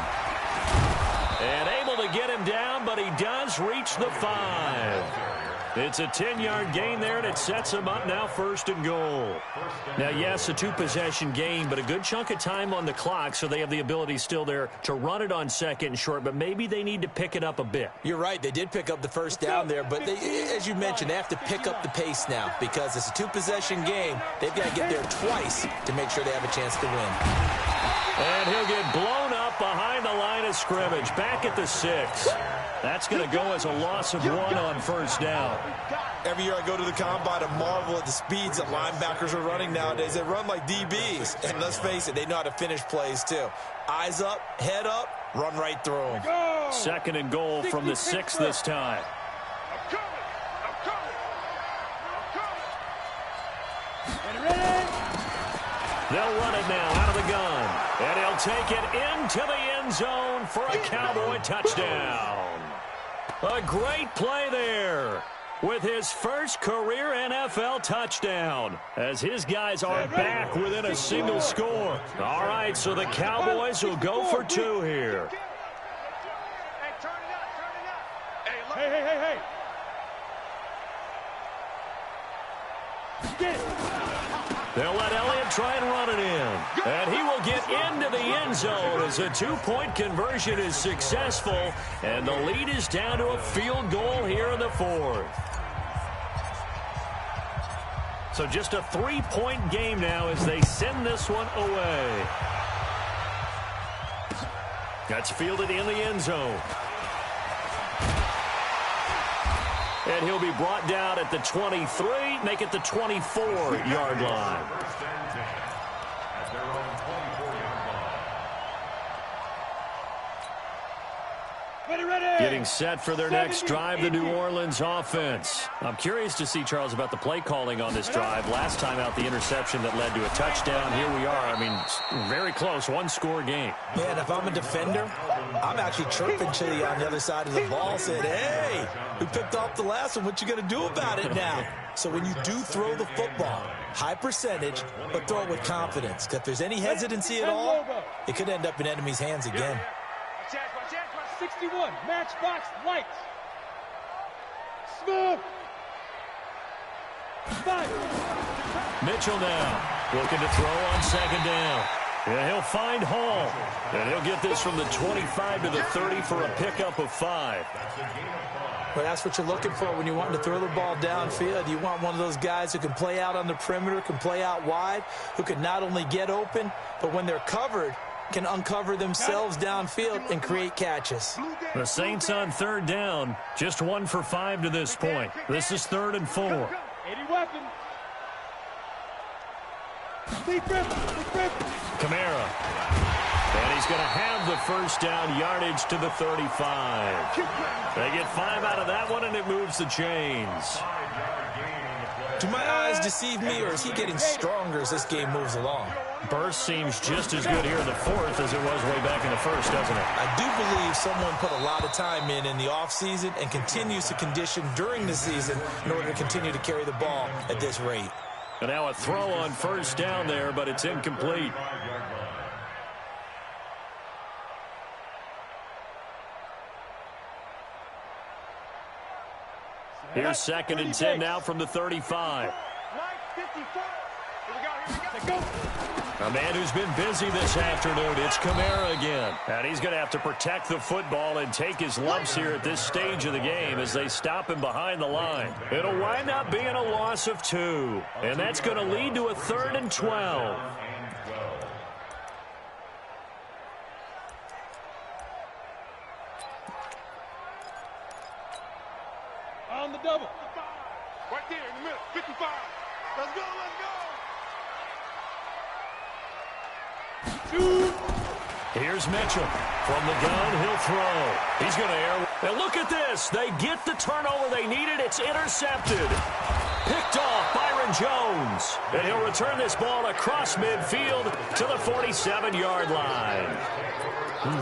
And able to get him down, but he does reach the 5. It's a 10-yard gain there, and it sets him up now 1st and goal. Now, yes, a 2-possession game, but a good chunk of time on the clock, so they have the ability still there to run it on 2nd and short, but maybe they need to pick it up a bit.
You're right. They did pick up the 1st down there, but they, as you mentioned, they have to pick up the pace now because it's a 2-possession game. They've got to get there twice to make sure they have a chance to win.
And he'll get blown up behind the line of scrimmage, back at the 6. That's going to go as a loss of 1 on 1st down.
Every year I go to the combine and marvel at the speeds that linebackers are running nowadays. They run like DBs. And let's face it, they know how to finish plays too. Eyes up, head up, run right through them.
2nd and goal from the 6 this time.
I'm coming. Get ready.
They'll run it now out of the gun. And he'll take it into the end zone for a Cowboy touchdown. A great play there with his first career NFL touchdown as his guys are back within a single score. All right, so the Cowboys will go for 2 here.
Hey, turn it up. Hey. Get it.
They'll let Elliott try and run it in. And he will get into the end zone as a 2-point conversion is successful. And the lead is down to a field goal here in the 4th. So just a 3-point game now as they send this one away. That's fielded in the end zone. And he'll be brought down at the 23, make it the 24-yard line.
First and 10 at their own 24-yard line.
Ready.
Getting set for their next drive, the New Orleans offense. I'm curious to see, Charles, about the play calling on this drive. Last time out, the interception that led to a touchdown. Here we are. I mean, very close, 1-score game.
Man, if I'm a defender, I'm actually chirping to you on the other side of the ball, saying, hey, we picked off the last one. What you going to do about it now? So when you do throw the football, high percentage, but throw it with confidence. Because if there's any hesitancy at all, it could end up in enemy's hands again.
61, matchbox lights. Smooth. 5.
Mitchell now looking to throw on 2nd down. And he'll find Hall. And he'll get this from the 25 to the 30 for a pickup of 5.
But that's what you're looking for when you want to throw the ball downfield. You want one of those guys who can play out on the perimeter, can play out wide, who can not only get open, but when they're covered, can uncover themselves downfield and create catches.
The Saints on 3rd down, just 1 for 5 to this point. This is 3rd and 4.
80 weapons. Deep rip.
Kamara And he's going to have the first down, yardage to the 35. They get 5 out of that one, and it moves the chains.
Do my eyes deceive me, or is he getting stronger as this game moves along?
Burst seems just as good here in the fourth as it was way back in the first, doesn't it?
I do believe someone put a lot of time in the offseason and continues to condition during the season in order to continue to carry the ball at this rate.
And now a throw on first down there, but it's incomplete. Here's 2nd and 10 now from the 35. A man who's been busy this afternoon, it's Kamara again. And he's going to have to protect the football and take his lumps here at this stage of the game as they stop him behind the line. It'll wind up being a loss of 2. And that's going to lead to a 3rd and 12.
On the double. Right there in the middle. 55. Let's go, let's go.
Here's Mitchell. From the gun, he'll throw. He's going to air. And look at this. They get the turnover they needed. It's intercepted. Picked off Byron Jones. And he'll return this ball across midfield to the 47-yard line.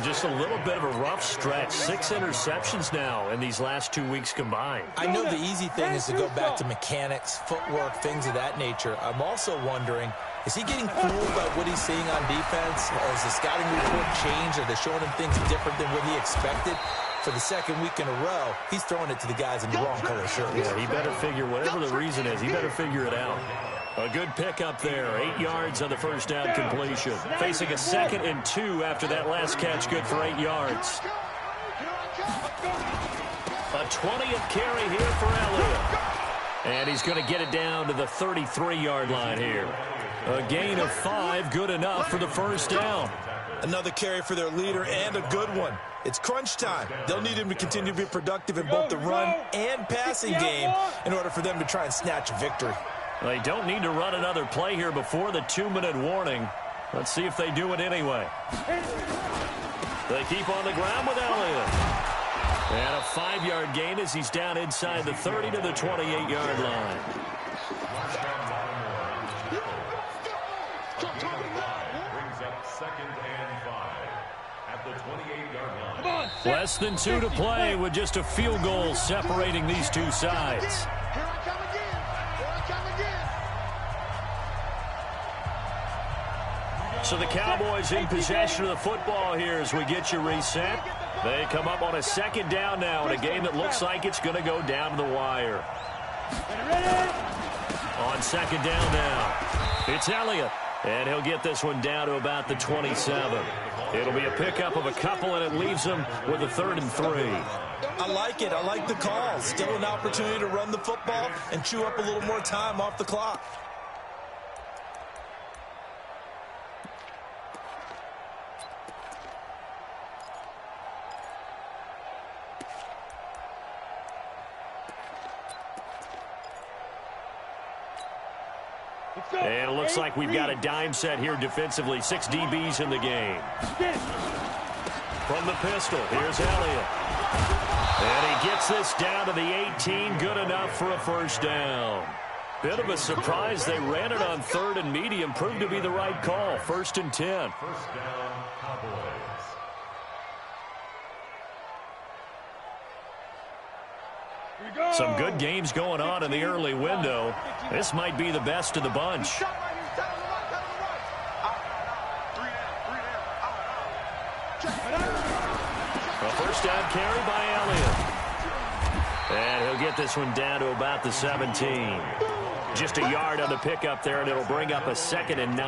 Just a little bit of a rough stretch. 6 interceptions now in these last 2 weeks combined.
I know the easy thing is to go back to mechanics, footwork, things of that nature. I'm also wondering, is he getting fooled by what he's seeing on defense? Has the scouting report changed? Are they showing him things different than what he expected? For the 2nd week in a row, he's throwing it to the guys in the wrong color shirts.
Yeah, he better figure, whatever the reason is, he better figure it out. A good pickup there, 8 yards on the first down completion. Facing a 2nd and 2 after that last catch, good for 8 yards. A 20th carry here for Elliott. And he's going to get it down to the 33-yard line here. A gain of 5, good enough for the first down.
Another carry for their leader and a good one. It's crunch time. They'll need him to continue to be productive in both the run and passing game in order for them to try and snatch a victory.
They don't need to run another play here before the 2-minute warning. Let's see if they do it anyway. They keep on the ground with Elliott. And a 5-yard gain as he's down inside the 30 to the 28-yard line.
Brings up 2nd and 5 at the 28-yard line.
Less than 2 to play with just a field goal separating these two sides.
Here I come again. Here I come again.
So the Cowboys in possession of the football here as we get you reset. They come up on a 2nd down now in a game that looks like it's going to go down to the wire. On 2nd down now, it's Elliott. And he'll get this one down to about the 27. It'll be a pickup of a couple, and it leaves him with a 3rd and 3.
I like it. I like the call. Still an opportunity to run the football and chew up a little more time off the clock.
And it looks like we've got a dime set here defensively. 6 DBs in the game. From the pistol, here's Elliott. And he gets this down to the 18. Good enough for a first down. Bit of a surprise. They ran it on 3rd and medium. Proved to be the right call. 1st and 10.
First down, Cowboys.
Some good games going on in the early window. This might be the best of the bunch. A first down carry by Elliott. And he'll get this one down to about the 17. Just a yard on the pickup there, and it'll bring up a 2nd and 9.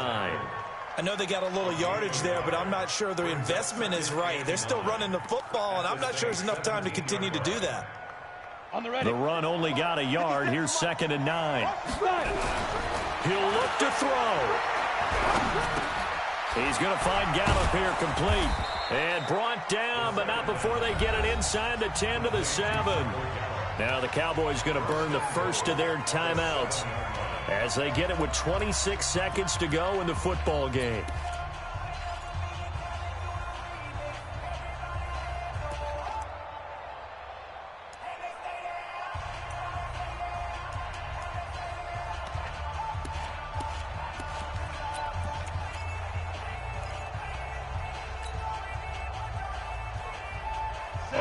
I know they got a little yardage there, but I'm not sure their investment is right. They're still running the football, and I'm not sure there's enough time to continue to do that.
The run only got a yard. Here's 2nd and 9. He'll look to throw. He's going to find Gallup here complete. And brought down, but not before they get it inside the 10 to the 7. Now the Cowboys going to burn the first of their timeouts as they get it with 26 seconds to go in the football game.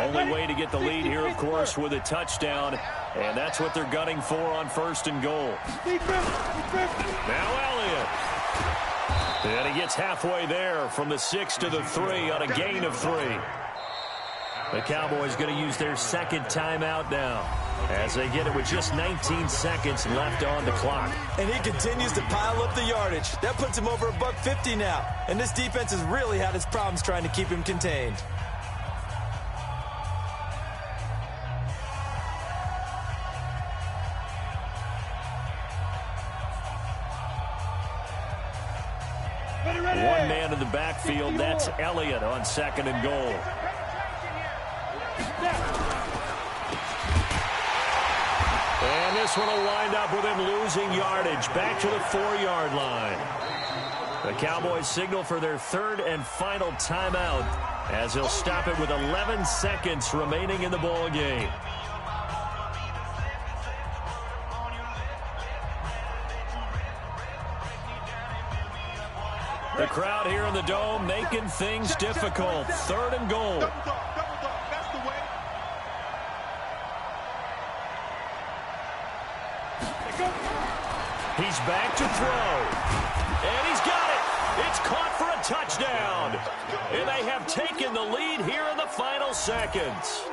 Only way to get the lead here, of course, with a touchdown. And that's what they're gunning for on 1st and goal. Now Elliott. And he gets halfway there from the 6 to the 3 on a gain of 3. The Cowboys going to use their second timeout now as they get it with just 19 seconds left on the clock.
And he continues to pile up the yardage. That puts him over $150 now. And this defense has really had its problems trying to keep him contained.
One man in the backfield, that's Elliott on 2nd and goal. And this one will wind up with him losing yardage back to the 4-yard line. The Cowboys signal for their 3rd and final timeout as they'll stop it with 11 seconds remaining in the ball game. The crowd here in the Dome making things difficult. 3rd and goal.
Double dog. That's the way.
He's back to throw. And he's got it. It's caught for a touchdown. And they have taken the lead here in the final seconds.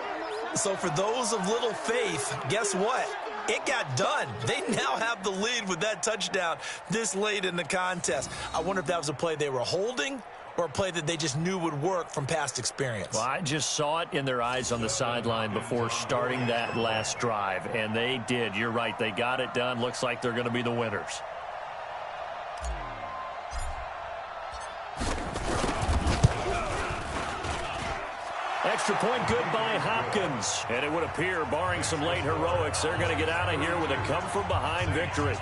So for those of little faith, guess what? It got done. They now have the lead with that touchdown this late in the contest. I wonder if that was a play they were holding or a play that they just knew would work from past experience.
Well, I just saw it in their eyes on the sideline before starting that last drive, and they did. You're right. They got it done. Looks like they're going to be the winners. Extra point good by Hopkins. And it would appear, barring some late heroics, they're going to get out of here with a come-from-behind victory.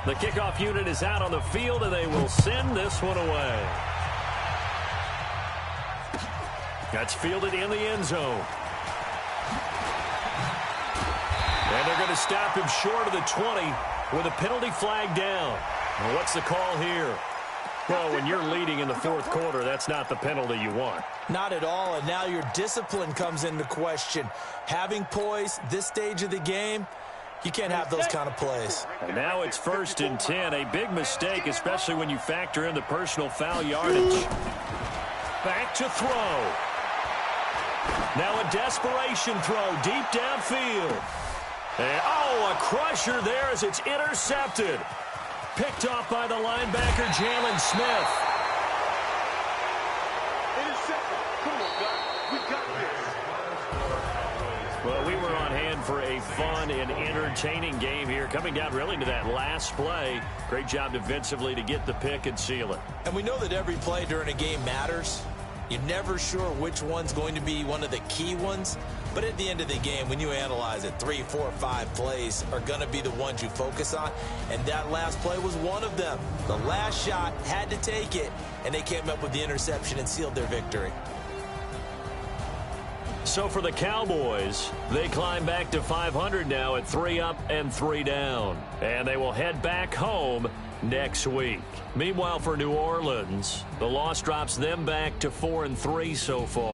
The kickoff unit is out on the field, and they will send this one away. That's fielded in the end zone. And they're going to stop him short of the 20 with a penalty flag down. Well, what's the call here? Well, when you're leading in the 4th quarter, that's not the penalty you want.
Not at all, and now your discipline comes into question. Having poise this stage of the game, you can't have those kind of plays.
And now it's 1st and 10. A big mistake, especially when you factor in the personal foul yardage. Back to throw. Now a desperation throw deep downfield. And, oh, a crusher there as it's intercepted. Picked off by the linebacker, Jalen Smith.
Intercepted. Come on, guys. We got this.
Well, we were on hand for a fun and entertaining game here. Coming down really to that last play. Great job defensively to get the pick and seal it.
And we know that every play during a game matters. You're never sure which one's going to be one of the key ones. But at the end of the game, when you analyze it, 3, 4, 5 plays are going to be the ones you focus on. And that last play was one of them. The last shot had to take it, and they came up with the interception and sealed their victory.
So for the Cowboys, they climb back to 500 now at 3 up and 3 down. And they will head back home next week. Meanwhile, for New Orleans, the loss drops them back to 4 and 3 so far.